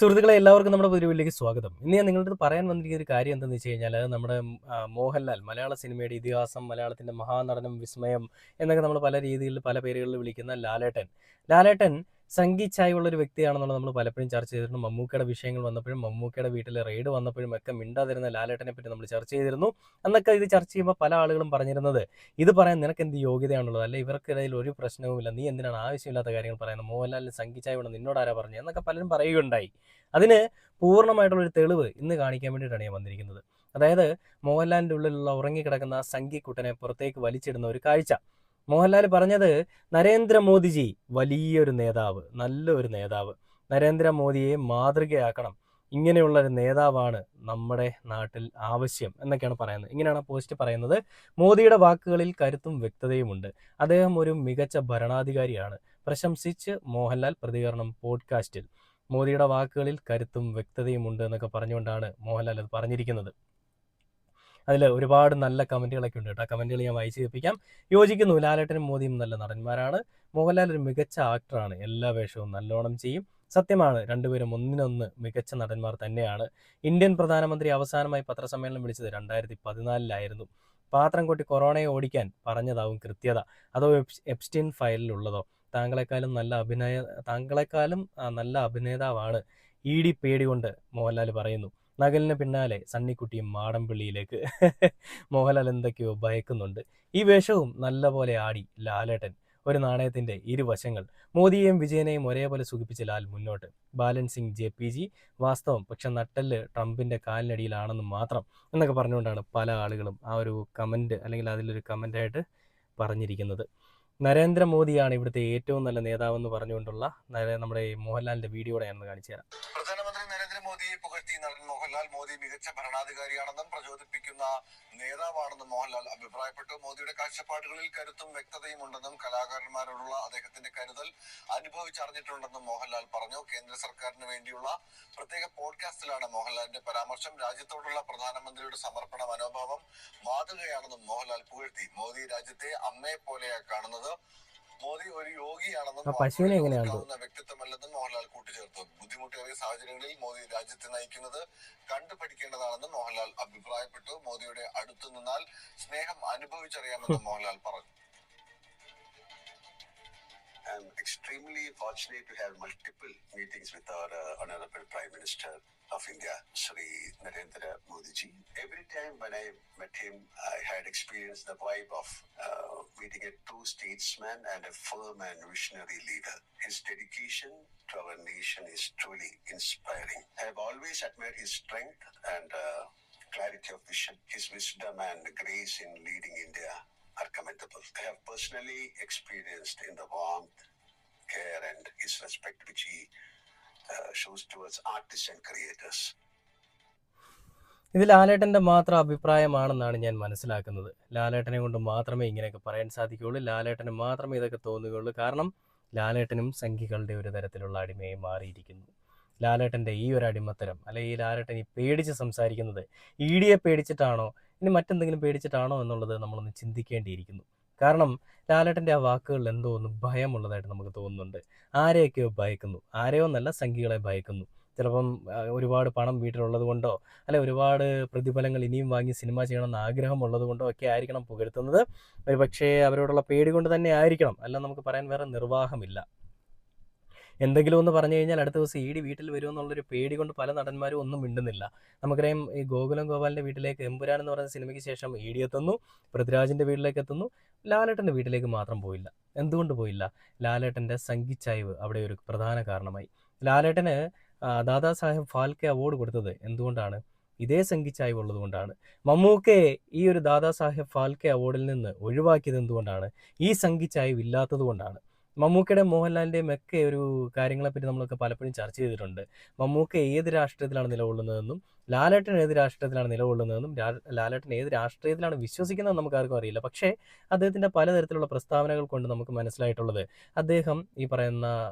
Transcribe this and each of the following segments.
സുഹൃത്തുക്കളെ എല്ലാവർക്കും നമ്മുടെ പുതിയ സ്വാഗതം. ഇന്ന് ഞാൻ നിങ്ങളുടെ അടുത്ത് പറയാൻ വന്നിരിക്കുന്ന ഒരു കാര്യം എന്താണെന്ന് വെച്ച് കഴിഞ്ഞാൽ നമ്മുടെ മോഹൻലാൽ മലയാള സിനിമയുടെ ഇതിഹാസം, മലയാളത്തിൻ്റെ മഹാനടനം, വിസ്മയം എന്നൊക്കെ നമ്മൾ പല രീതിയിൽ പല പേരുകളിൽ വിളിക്കുന്ന ലാലേട്ടൻ സംഗീച്ചായുള്ള ഒരു വ്യക്തിയാണെന്നുള്ളത് നമ്മൾ പലപ്പോഴും ചർച്ച ചെയ്തിരുന്നു. മമ്മൂക്കയുടെ വിഷയങ്ങൾ വന്നപ്പോഴും മമ്മൂക്കയുടെ വീട്ടിലെ റെയ്ഡ് വന്നപ്പോഴും ഒക്കെ മിണ്ടാതിരുന്ന ലാലേട്ടനെ പറ്റി നമ്മൾ ചർച്ച ചെയ്തിരുന്നു. അന്നൊക്കെ ഇത് ചർച്ച ചെയ്യുമ്പോൾ പല ആളുകളും പറഞ്ഞിരുന്നത്, ഇത് പറയാൻ നിനക്ക് എന്ത് യോഗ്യതയാണുള്ളത്, അല്ലെ ഇവർക്കിടയിൽ ഒരു പ്രശ്നവുമില്ല, നീ എന്തിനാണ് ആവശ്യമില്ലാത്ത കാര്യങ്ങൾ പറയുന്നത്, മോഹൻലാലിന് സംഗീച്ചായുള്ള നിന്നോട് ആരാ പറഞ്ഞു എന്നൊക്കെ പലരും പറയുകയുണ്ടായി. അതിന് പൂർണ്ണമായിട്ടുള്ളൊരു തെളിവ് ഇന്ന് കാണിക്കാൻ വേണ്ടിയിട്ടാണ് ഞാൻ വന്നിരിക്കുന്നത്. അതായത് മോഹൻലാലിൻ്റെ ഉള്ളിലുള്ള ഉറങ്ങിക്കിടക്കുന്ന ആ സംഘിക്കുട്ടനെ പുറത്തേക്ക് വലിച്ചിടുന്ന ഒരു കാഴ്ച. മോഹൻലാൽ പറഞ്ഞത്, നരേന്ദ്രമോദിജി വലിയൊരു നേതാവ്, നല്ലൊരു നേതാവ്, നരേന്ദ്രമോദിയെ മാതൃകയാക്കണം, ഇങ്ങനെയുള്ള ഒരു നേതാവാണ് നമ്മുടെ നാട്ടിൽ ആവശ്യം എന്നൊക്കെയാണ് പറയുന്നത്. ഇങ്ങനെയാണ് പോസ്റ്റ് പറയുന്നത്. മോദിയുടെ വാക്കുകളിൽ കരുത്തും വ്യക്തതയുമുണ്ട്, അദ്ദേഹം ഒരു മികച്ച ഭരണാധികാരിയാണ്, പ്രശംസിച്ച് മോഹൻലാൽ പ്രതികരണം പോഡ്കാസ്റ്റിൽ. മോദിയുടെ വാക്കുകളിൽ കരുത്തും വ്യക്തതയും ഉണ്ട് എന്നൊക്കെ പറഞ്ഞുകൊണ്ടാണ് മോഹൻലാൽ അത് പറഞ്ഞിരിക്കുന്നത്. അതിൽ ഒരുപാട് നല്ല കമൻറ്റുകളൊക്കെ ഉണ്ട് കേട്ടോ. ആ കമൻറ്റുകൾ ഞാൻ വായിച്ച് കേൾപ്പിക്കാം. യോജിക്കുന്നു, ലാലേട്ടനും മോദിയും നല്ല നടന്മാരാണ്. മോഹൻലാൽ ഒരു മികച്ച ആക്ടറാണ്, എല്ലാ വേഷവും നല്ലോണം ചെയ്യും. സത്യമാണ്, രണ്ടുപേരും ഒന്നിനൊന്ന് മികച്ച നടന്മാർ തന്നെയാണ്. ഇന്ത്യൻ പ്രധാനമന്ത്രി അവസാനമായി പത്രസമ്മേളനം വിളിച്ചത് 2014 പാത്രം കൊട്ടി കൊറോണയെ ഓടിക്കാൻ പറഞ്ഞതാവും കൃത്യത, അതോ എപ്സ്റ്റീൻ ഫയലിലുള്ളതോ? താങ്കളെക്കാളും നല്ല അഭിനേതാവാണ് ED പേടി കൊണ്ട് മോഹൻലാൽ പറയുന്നു. നഗലിന് പിന്നാലെ സണ്ണിക്കുട്ടിയും മാടമ്പിള്ളിയിലേക്ക്. മോഹൻലാൽ എന്തൊക്കെയോ ഭയക്കുന്നുണ്ട്. ഈ വേഷവും നല്ല പോലെ ആടി ലാലേട്ടൻ. ഒരു നാണയത്തിന്റെ ഇരുവശങ്ങൾ. മോദിയെയും വിജയനെയും ഒരേപോലെ സുഖിപ്പിച്ച് ലാൽ മുന്നോട്ട്. ബാലൻസിങ് JPG വാസ്തവം, പക്ഷെ നട്ടെല്ല് ട്രംപിന്റെ കാലിനടിയിലാണെന്ന് മാത്രം എന്നൊക്കെ പറഞ്ഞുകൊണ്ടാണ് പല ആളുകളും ആ ഒരു കമന്റ് അല്ലെങ്കിൽ അതിലൊരു കമന്റായിട്ട് പറഞ്ഞിരിക്കുന്നത്. നരേന്ദ്രമോദിയാണ് ഇവിടുത്തെ ഏറ്റവും നല്ല നേതാവെന്ന് പറഞ്ഞുകൊണ്ടുള്ള നമ്മുടെ മോഹൻലാലിന്റെ വീഡിയോടെ ഞാനൊന്ന് കാണിച്ചു തരാം. പ്രധാനമന്ത്രി നരേന്ദ്രമോദിയെ പുകഴ്ത്തി നടൻ മോഹൻലാൽ മോദി മികച്ച ഭരണാധികാരിയാണെന്നും പ്രചോദിപ്പിക്കുന്ന നേതാവാണെന്നും മോഹൻലാൽ അഭിപ്രായപ്പെട്ടു. മോദിയുടെ കാഴ്ചപ്പാടുകളിൽ കരുത്തും വ്യക്തതയും ഉണ്ടെന്നും കലാകാരന്മാരോടുള്ള അദ്ദേഹത്തിന്റെ കരുതൽ അനുഭവിച്ചറിഞ്ഞിട്ടുണ്ടെന്നും മോഹൻലാൽ പറഞ്ഞു. കേന്ദ്ര സർക്കാരിന് വേണ്ടിയുള്ള പ്രത്യേക പോഡ്കാസ്റ്റിലാണ് മോഹൻലാലിന്റെ പരാമർശം. രാജ്യത്തോടുള്ള പ്രധാനമന്ത്രിയുടെ സമർപ്പണ മനോഭാവം മാതൃകയാണെന്നും മോഹൻലാൽ പുകഴ്ത്തി. മോദി രാജ്യത്തെ അമ്മയെ പോലെയാണ് കാണുന്നത്, മോദി ഒരു യോഗിയാണെന്നും പശുവിനെ എങ്ങനെയാണ് വ്യക്തിത്വമല്ലെന്നും മോഹൻലാൽ കൂട്ടിച്ചേർത്തു. ബുദ്ധിമുട്ടേറിയ സാഹചര്യങ്ങളിൽ മോദി രാജ്യത്തെ നയിക്കുന്നത് കണ്ടുപഠിക്കേണ്ടതാണെന്നും മോഹൻലാൽ അഭിപ്രായപ്പെട്ടു. മോദിയുടെ അടുത്തു നിന്നാൽ സ്നേഹം അനുഭവിച്ചറിയാമെന്നും മോഹൻലാൽ പറഞ്ഞു. I'm extremely fortunate to have multiple meetings with our Honorable Prime Minister of India, Shri Narendra Modi ji. Every time when I met him, I had experienced the vibe of meeting a true statesman and a firm and visionary leader. His dedication to our nation is truly inspiring. I have always admired his strength and clarity of vision. His wisdom and grace in leading India are commendable. I have personally experienced in the warmth, care and his respect which he shows towards artists and creators. ഇത് ലാലേട്ടൻ്റെ മാത്രം അഭിപ്രായമാണെന്നാണ് ഞാൻ മനസ്സിലാക്കുന്നത്. ലാലേട്ടനെ കൊണ്ട് മാത്രമേ ഇങ്ങനെയൊക്കെ പറയാൻ സാധിക്കുകയുള്ളൂ, ലാലേട്ടന് മാത്രമേ ഇതൊക്കെ തോന്നുകയുള്ളൂ. കാരണം ലാലേട്ടനും സംഘികളുടെ ഒരു തരത്തിലുള്ള അടിമയായി മാറിയിരിക്കുന്നു. ലാലേട്ടൻ്റെ ഈ ഒരു അടിമത്തരം, അല്ലെങ്കിൽ ഈ ലാലേട്ടൻ ഈ പേടിച്ച് സംസാരിക്കുന്നത് EDയെ പേടിച്ചിട്ടാണോ ഇനി മറ്റെന്തെങ്കിലും പേടിച്ചിട്ടാണോ എന്നുള്ളത് നമ്മളൊന്ന് ചിന്തിക്കേണ്ടിയിരിക്കുന്നു. കാരണം ലാലേട്ടൻ്റെ ആ വാക്കുകളിൽ എന്തോ ഒന്ന് ഭയമുള്ളതായിട്ട് നമുക്ക് തോന്നുന്നുണ്ട്. ആരെയൊക്കെയോ ഭയക്കുന്നു, ആരെയോ നല്ല സംഘികളെ ഭയക്കുന്നു. ചിലപ്പം ഒരുപാട് പണം വീട്ടിലുള്ളത് കൊണ്ടോ, അല്ലെ ഒരുപാട് പ്രതിഫലങ്ങൾ ഇനിയും വാങ്ങി സിനിമ ചെയ്യണമെന്ന് ആഗ്രഹമുള്ളത് കൊണ്ടോ ഒക്കെ ആയിരിക്കണം പുകഴ്ത്തുന്നത്. ഒരു പക്ഷേ അവരോടുള്ള പേടി കൊണ്ട് തന്നെ ആയിരിക്കണം, അല്ല നമുക്ക് പറയാൻ വേറെ നിർവാഹമില്ല. എന്തെങ്കിലും ഒന്ന് പറഞ്ഞു കഴിഞ്ഞാൽ അടുത്ത ദിവസം ED വീട്ടിൽ വരുമെന്നുള്ളൊരു പേടി കൊണ്ട് പല നടന്മാരും ഒന്നും മിണ്ടുന്നില്ല. നമുക്കറിയാം, ഈ ഗോകുലം ഗോപാലിൻ്റെ വീട്ടിലേക്ക് എമ്പുരാൻ എന്ന് പറയുന്ന സിനിമയ്ക്ക് ശേഷം ED എത്തുന്നു, പൃഥ്വിരാജിൻ്റെ വീട്ടിലേക്ക് എത്തുന്നു, ലാലേട്ടൻ്റെ വീട്ടിലേക്ക് മാത്രം പോയില്ല. എന്തുകൊണ്ട് പോയില്ല? ലാലേട്ടൻ്റെ സംഘിച്ചായ്വ് അവിടെ ഒരു പ്രധാന കാരണമായി. ലാലേട്ടന് ദാദാ സാഹേബ് ഫാൽക്കെ അവാർഡ് കൊടുത്തത് എന്തുകൊണ്ടാണ്? ഇതേ സംഘിച്ചായ്വ് ഉള്ളത് കൊണ്ടാണ്. മമ്മൂക്കയെ ഈ ഒരു ദാദാ സാഹേബ് ഫാൽക്കെ അവാർഡിൽ നിന്ന് ഒഴിവാക്കിയത് എന്തുകൊണ്ടാണ്? ഈ സംഘിച്ചായ്വ് ഇല്ലാത്തത് കൊണ്ടാണ്. മമ്മൂക്കയുടെയും മോഹൻലാലിൻ്റെയും ഒക്കെ ഒരു കാര്യങ്ങളെപ്പറ്റി നമ്മളൊക്കെ പലപ്പോഴും ചർച്ച ചെയ്തിട്ടുണ്ട്. മമ്മൂക്ക ഏത് രാഷ്ട്രീയത്തിലാണ് നിലകൊള്ളുന്നതെന്നും ലാലേട്ടൻ ഏത് രാഷ്ട്രീയത്തിലാണ് നിലകൊള്ളുന്നതെന്നും ലാലേട്ടൻ ഏത് രാഷ്ട്രീയത്തിലാണ് വിശ്വസിക്കുന്നതെന്ന് നമുക്കാർക്കും അറിയില്ല. പക്ഷേ അദ്ദേഹത്തിൻ്റെ പലതരത്തിലുള്ള പ്രസ്താവനകൾ കൊണ്ട് നമുക്ക് മനസ്സിലായിട്ടുള്ളത് അദ്ദേഹം ഈ പറയുന്ന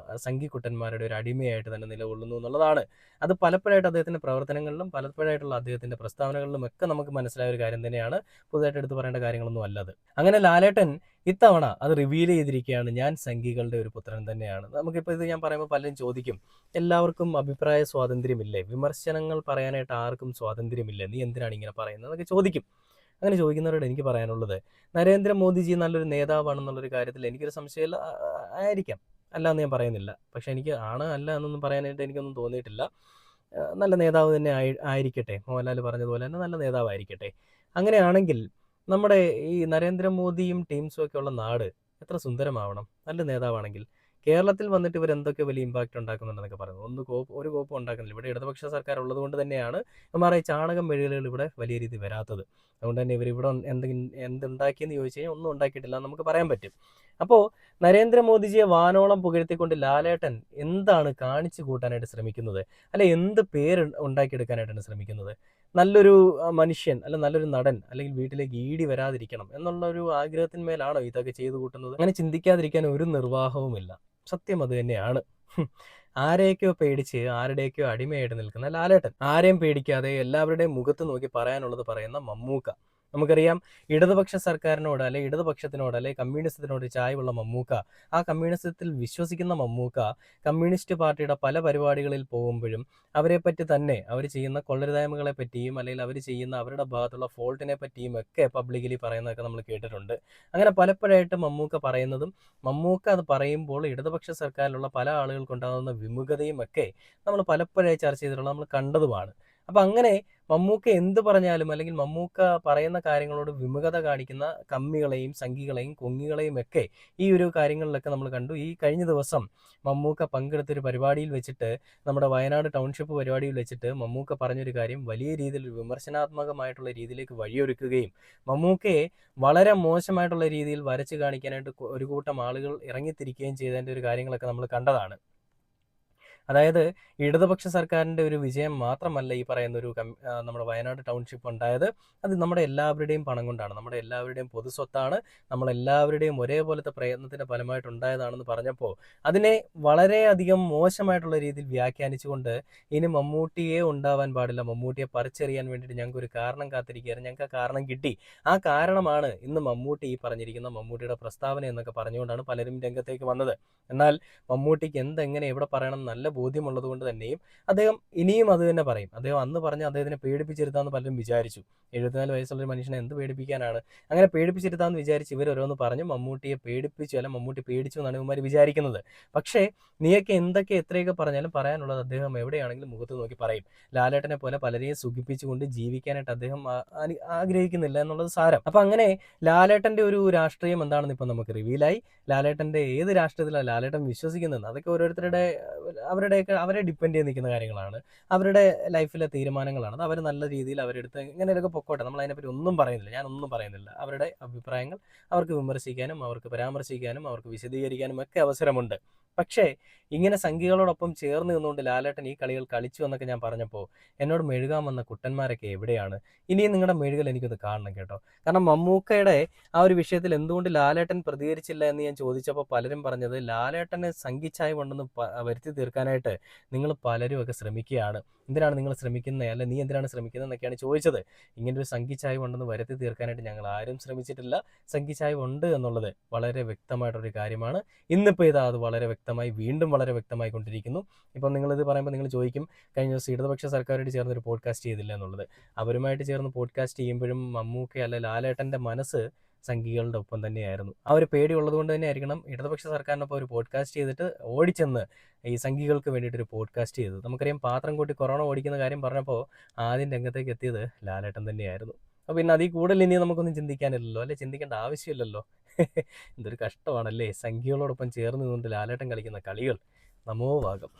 സംഘിക്കുട്ടന്മാരുടെ ഒരു അടിമയായിട്ട് തന്നെ നിലകൊള്ളുന്നു എന്നുള്ളതാണ്. അത് പലപ്പോഴായിട്ട് അദ്ദേഹത്തിൻ്റെ പ്രവർത്തനങ്ങളിലും പലപ്പോഴായിട്ടുള്ള അദ്ദേഹത്തിൻ്റെ പ്രസ്താവനകളിലും ഒക്കെ നമുക്ക് മനസ്സിലായ ഒരു കാര്യം തന്നെയാണ്. പുതുതായിട്ട് എടുത്ത് പറയേണ്ട കാര്യങ്ങളൊന്നും അല്ലത്. അങ്ങനെ ലാലേട്ടൻ ഇത്തവണ അത് റിവീൽ ചെയ്തിരിക്കുകയാണ്, ഞാൻ സംഘികളുടെ ഒരു പുത്രൻ തന്നെയാണ്. നമുക്കിപ്പോൾ ഇത് ഞാൻ പറയുമ്പോൾ പലരും ചോദിക്കും, എല്ലാവർക്കും അഭിപ്രായ സ്വാതന്ത്ര്യമില്ലേ, വിമർശനങ്ങൾ പറയാനായിട്ട് ആർക്കും സ്വാതന്ത്ര്യമില്ലേ, നീ എന്തിനാണ് ഇങ്ങനെ പറയുന്നത് എന്നൊക്കെ ചോദിക്കും. അങ്ങനെ ചോദിക്കുന്നവരോട് എനിക്ക് പറയാനുള്ളത്, നരേന്ദ്രമോദിജി നല്ലൊരു നേതാവാണെന്നുള്ളൊരു കാര്യത്തിൽ എനിക്കൊരു സംശയമില്ല. ആയിരിക്കാം, അല്ല എന്ന് ഞാൻ പറയുന്നില്ല. പക്ഷേ എനിക്ക് ആണ് അല്ല എന്നൊന്നും പറയാനായിട്ട് എനിക്കൊന്നും തോന്നിയിട്ടില്ല. നല്ല നേതാവ് തന്നെ ആയിരിക്കട്ടെ, മോഹൻലാൽ പറഞ്ഞതുപോലെ തന്നെ നല്ല നേതാവായിരിക്കട്ടെ. അങ്ങനെയാണെങ്കിൽ നമ്മുടെ ഈ നരേന്ദ്രമോദിയും ടീംസും ഒക്കെ ഉള്ള നാട് എത്ര സുന്ദരമാവണം നല്ല നേതാവാണെങ്കിൽ. കേരളത്തിൽ വന്നിട്ട് ഇവർ എന്തൊക്കെ വലിയ ഇമ്പാക്റ്റ് ഉണ്ടാക്കുന്നുണ്ടെന്നൊക്കെ പറയുന്നു. ഒരു കോപ്പും ഉണ്ടാക്കുന്നില്ല. ഇവിടെ ഇടതുപക്ഷ സർക്കാർ ഉള്ളതുകൊണ്ട് തന്നെയാണ് ഈ ചാണകം മെഴുകലുകൾ ഇവിടെ വലിയ രീതിയിൽ വരാത്തത്. അതുകൊണ്ട് തന്നെ ഇവർ ഇവിടെ എന്തുണ്ടാക്കിയെന്ന് ചോദിച്ചു കഴിഞ്ഞാൽ ഒന്നും ഉണ്ടാക്കിയിട്ടില്ല എന്ന് നമുക്ക് പറയാൻ പറ്റും. അപ്പോൾ നരേന്ദ്രമോദിജിയെ വാനോളം പുകഴ്ത്തിക്കൊണ്ട് ലാലേട്ടൻ എന്താണ് കാണിച്ചു കൂട്ടാനായിട്ട് ശ്രമിക്കുന്നത്, അല്ലെ എന്ത് പേര് ഉണ്ടാക്കിയെടുക്കാനായിട്ടാണ് ശ്രമിക്കുന്നത്? നല്ലൊരു മനുഷ്യൻ, അല്ല നല്ലൊരു നടൻ, അല്ലെങ്കിൽ വീട്ടിലേക്ക് ഈടി വരാതിരിക്കണം എന്നുള്ള ഒരു ആഗ്രഹത്തിന്മേലാണോ ഇതൊക്കെ ചെയ്തു കൂട്ടുന്നത്? അങ്ങനെ ചിന്തിക്കാതിരിക്കാൻ ഒരു നിർവാഹവുമില്ല. സത്യം അത് തന്നെയാണ്. ആരെയൊക്കെയോ പേടിച്ച് ആരുടെയൊക്കെയോ അടിമയായിട്ട് നിൽക്കുന്ന ലാലേട്ടൻ, ആരെയും പേടിക്കാതെ എല്ലാവരുടെയും മുഖത്ത് നോക്കി പറയാനുള്ളത് പറയുന്ന മമ്മൂക്ക. നമുക്കറിയാം, ഇടതുപക്ഷ സർക്കാരിനോട് അല്ലെ ഇടതുപക്ഷത്തിനോട് അല്ലെ കമ്മ്യൂണിസത്തിനോട് ചായ്വുള്ള മമ്മൂക്ക, ആ കമ്മ്യൂണിസത്തിൽ വിശ്വസിക്കുന്ന മമ്മൂക്ക കമ്മ്യൂണിസ്റ്റ് പാർട്ടിയുടെ പല പരിപാടികളിൽ പോകുമ്പോഴും അവരെപ്പറ്റി തന്നെ, അവർ ചെയ്യുന്ന കൊള്ളരുതായ്മകളെ പറ്റിയും അല്ലെങ്കിൽ അവർ ചെയ്യുന്ന അവരുടെ ഭാഗത്തുള്ള ഫോൾട്ടിനെ പറ്റിയും ഒക്കെ പബ്ലിക്കലി പറയുന്നതൊക്കെ നമ്മൾ കേട്ടിട്ടുണ്ട്. അങ്ങനെ പലപ്പോഴായിട്ട് മമ്മൂക്ക പറയുന്നതും, മമ്മൂക്ക അത് പറയുമ്പോൾ ഇടതുപക്ഷ സർക്കാരിലുള്ള പല ആളുകൾക്കുണ്ടാകുന്ന വിമുഖതയും ഒക്കെ നമ്മൾ പലപ്പോഴായി ചർച്ച ചെയ്തിട്ടുള്ള നമ്മൾ കണ്ടതുമാണ്. അപ്പം അങ്ങനെ മമ്മൂക്ക എന്ത് പറഞ്ഞാലും അല്ലെങ്കിൽ മമ്മൂക്ക പറയുന്ന കാര്യങ്ങളോട് വിമുഖത കാണിക്കുന്ന കമ്മികളെയും സംഘികളെയും കൊങ്ങികളെയും ഒക്കെ ഈ ഒരു കാര്യങ്ങളിലൊക്കെ നമ്മൾ കണ്ടു. ഈ കഴിഞ്ഞ ദിവസം മമ്മൂക്ക പങ്കെടുത്തൊരു പരിപാടിയിൽ വെച്ചിട്ട്, നമ്മുടെ വയനാട് ടൗൺഷിപ്പ് പരിപാടിയിൽ വെച്ചിട്ട് മമ്മൂക്ക പറഞ്ഞൊരു കാര്യം വലിയ രീതിയിൽ വിമർശനാത്മകമായിട്ടുള്ള രീതിയിലേക്ക് വഴിയൊരുക്കുകയും മമ്മൂക്കയെ വളരെ മോശമായിട്ടുള്ള രീതിയിൽ വരച്ച് കാണിക്കാനായിട്ട് ഒരു കൂട്ടം ആളുകൾ ഇറങ്ങിത്തിരിക്കുകയും ചെയ്തതിൻ്റെ ഒരു കാര്യങ്ങളൊക്കെ നമ്മൾ കണ്ടതാണ്. അതായത് ഇടതുപക്ഷ സർക്കാരിൻ്റെ ഒരു വിജയം മാത്രമല്ല ഈ പറയുന്ന ഒരു നമ്മുടെ വയനാട് ടൗൺഷിപ്പ് ഉണ്ടായത്. അത് നമ്മുടെ എല്ലാവരുടെയും പണം കൊണ്ടാണ്, നമ്മുടെ എല്ലാവരുടെയും പൊതുസ്വത്താണ്, നമ്മളെല്ലാവരുടെയും ഒരേപോലത്തെ പ്രയത്നത്തിൻ്റെ ഫലമായിട്ടുണ്ടായതാണെന്ന് പറഞ്ഞപ്പോൾ അതിനെ വളരെയധികം മോശമായിട്ടുള്ള രീതിയിൽ വ്യാഖ്യാനിച്ചുകൊണ്ട് ഇനി മമ്മൂട്ടിയെ ഉണ്ടാവാൻ പാടില്ല, മമ്മൂട്ടിയെ പറിച്ചെറിയാൻ വേണ്ടിയിട്ട് ഞങ്ങൾക്ക് ഒരു കാരണം കാത്തിരിക്കുകയായിരുന്നു, ഞങ്ങൾക്ക് ആ കാരണം കിട്ടി, ആ കാരണമാണ് ഇന്ന് മമ്മൂട്ടി ഈ പറഞ്ഞിരിക്കുന്ന മമ്മൂട്ടിയുടെ പ്രസ്താവന എന്നൊക്കെ പറഞ്ഞുകൊണ്ടാണ് പലരും രംഗത്തേക്ക് വന്നത്. എന്നാൽ മമ്മൂട്ടിക്ക് എന്തെങ്ങനെ എവിടെ പറയണം നല്ല ബോധ്യമുള്ളത് കൊണ്ട് തന്നെയും അദ്ദേഹം ഇനിയും അത് തന്നെ പറയും. അദ്ദേഹം അന്ന് പറഞ്ഞ് അദ്ദേഹത്തിനെ പേടിപ്പിച്ചിരുത്താമെന്ന് പലരും വിചാരിച്ചു. 74 വയസ്സുള്ള ഒരു മനുഷ്യനെ എന്ത് പേടിപ്പിക്കാനാണ്? അങ്ങനെ പേടിപ്പിച്ചിരുത്താമെന്ന് വിചാരിച്ച് ഇവരോരോന്ന് പറഞ്ഞു മമ്മൂട്ടിയെ പേടിപ്പിച്ചു, അല്ല മമ്മൂട്ടി പേടിച്ചു എന്നാണ് ഇവന്മാർ വിചാരിക്കുന്നത്. പക്ഷേ നീയൊക്കെ എന്തൊക്കെ എത്രയൊക്കെ പറഞ്ഞാലും പറയാനുള്ളത് അദ്ദേഹം എവിടെയാണെങ്കിലും മുഖത്ത് നോക്കി പറയും. ലാലേട്ടനെ പോലെ പലരെയും സുഖിപ്പിച്ചുകൊണ്ട് ജീവിക്കാനായിട്ട് അദ്ദേഹം ആഗ്രഹിക്കുന്നില്ല എന്നുള്ളത് സാരം. അപ്പം അങ്ങനെ ലാലേട്ടൻ്റെ ഒരു രാഷ്ട്രീയം എന്താണെന്ന് ഇപ്പം നമുക്ക് റിവീലായി. ലാലേട്ടൻ്റെ ഏത് രാഷ്ട്രീയത്തിലാണ് ലാലേട്ടൻ വിശ്വസിക്കുന്നത് അതൊക്കെ ഓരോരുത്തരുടെ അവരെ ഡിപ്പെൻഡ് ചെയ്ത് നിൽക്കുന്ന കാര്യങ്ങളാണ്, അവരുടെ ലൈഫിലെ തീരുമാനങ്ങളാണ്. അത് അവർ നല്ല രീതിയിൽ അവരെടുത്ത് ഇങ്ങനെയൊക്കെ പൊക്കോട്ടെ, നമ്മൾ അതിനെപ്പറ്റി ഒന്നും പറയുന്നില്ല, ഞാനൊന്നും പറയുന്നില്ല. അവരുടെ അഭിപ്രായങ്ങൾ അവർക്ക് വിമർശിക്കാനും അവർക്ക് പരാമർശിക്കാനും അവർക്ക് വിശദീകരിക്കാനും ഒക്കെ അവസരമുണ്ട്. പക്ഷേ ഇങ്ങനെ സംഘികളോടൊപ്പം ചേർന്ന് നിന്നുകൊണ്ട് ലാലേട്ടൻ ഈ കളികൾ കളിച്ചു എന്നൊക്കെ ഞാൻ പറഞ്ഞപ്പോൾ എന്നോട് മെഴുകാൻ വന്ന കുട്ടന്മാരൊക്കെ എവിടെയാണ്? ഇനിയും നിങ്ങളുടെ മെഴുകൽ എനിക്കൊന്ന് കാണണം കേട്ടോ. കാരണം മമ്മൂക്കയുടെ ആ ഒരു വിഷയത്തിൽ എന്തുകൊണ്ട് ലാലേട്ടൻ പ്രതികരിച്ചില്ല എന്ന് ഞാൻ ചോദിച്ചപ്പോൾ പലരും പറഞ്ഞത്, ലാലേട്ടനെ സംഘിച്ചായ കൊണ്ടൊന്ന് വരുത്തി തീർക്കാനായിട്ട് നിങ്ങൾ പലരും ഒക്കെ ശ്രമിക്കുകയാണ്, എന്തിനാണ് നിങ്ങൾ ശ്രമിക്കുന്നത്, അല്ല നീ എന്തിനാണ് ശ്രമിക്കുന്നത് എന്നൊക്കെയാണ് ചോദിച്ചത്. ഇങ്ങനൊരു സംഘിച്ചായ കൊണ്ടൊന്ന് വരുത്തി തീർക്കാനായിട്ട് ഞങ്ങൾ ആരും ശ്രമിച്ചിട്ടില്ല. സംഘിച്ചായ ഉണ്ട് എന്നുള്ളത് വളരെ വ്യക്തമായിട്ടൊരു കാര്യമാണ്. ഇന്നിപ്പോൾ ഇതാ അത് വളരെ വ്യക്തമായി, വീണ്ടും വളരെ വ്യക്തമായി കൊണ്ടിരിക്കുന്നു. ഇപ്പം നിങ്ങളിത് പറയുമ്പോൾ നിങ്ങൾ ചോദിക്കും, കഴിഞ്ഞ ദിവസം ഇടതുപക്ഷ സർക്കാരോട് ചേർന്നൊരു പോഡ്കാസ്റ്റ് ചെയ്തില്ല എന്നുള്ളത്. അവരുമായിട്ട് ചേർന്ന് പോഡ്കാസ്റ്റ് ചെയ്യുമ്പോഴും മമ്മൂക്ക അല്ല ലാലേട്ടൻ്റെ മനസ്സ് സംഘികളുടെ ഒപ്പം തന്നെയായിരുന്നു. ആ ഒരു പേടി ഉള്ളത് കൊണ്ട് തന്നെ ആയിരിക്കണം ഇടതുപക്ഷ സർക്കാരിനൊപ്പം ഒരു പോഡ്കാസ്റ്റ് ചെയ്തിട്ട് ഓടിച്ചെന്ന് ഈ സംഘികൾക്ക് വേണ്ടിയിട്ടൊരു പോഡ്കാസ്റ്റ് ചെയ്തത്. നമുക്കറിയാം, പാത്രം കൂട്ടി കൊറോണ ഓടിക്കുന്ന കാര്യം പറഞ്ഞപ്പോൾ ആദ്യം രംഗത്തേക്ക് എത്തിയത് ലാലേട്ടൻ തന്നെയായിരുന്നു. അപ്പോൾ പിന്നെ അതിൽ കൂടുതൽ ഇനി നമുക്കൊന്നും ചിന്തിക്കാനില്ലല്ലോ, അല്ലെ ചിന്തിക്കേണ്ട ആവശ്യമില്ലല്ലോ. എന്തൊരു കഷ്ടമാണല്ലേ സംഘികളോടൊപ്പം ചേർന്ന് നിന്നുകൊണ്ട് ലാലേട്ടൻ കളിക്കുന്ന കളികൾ. നമോ ഭാഗം.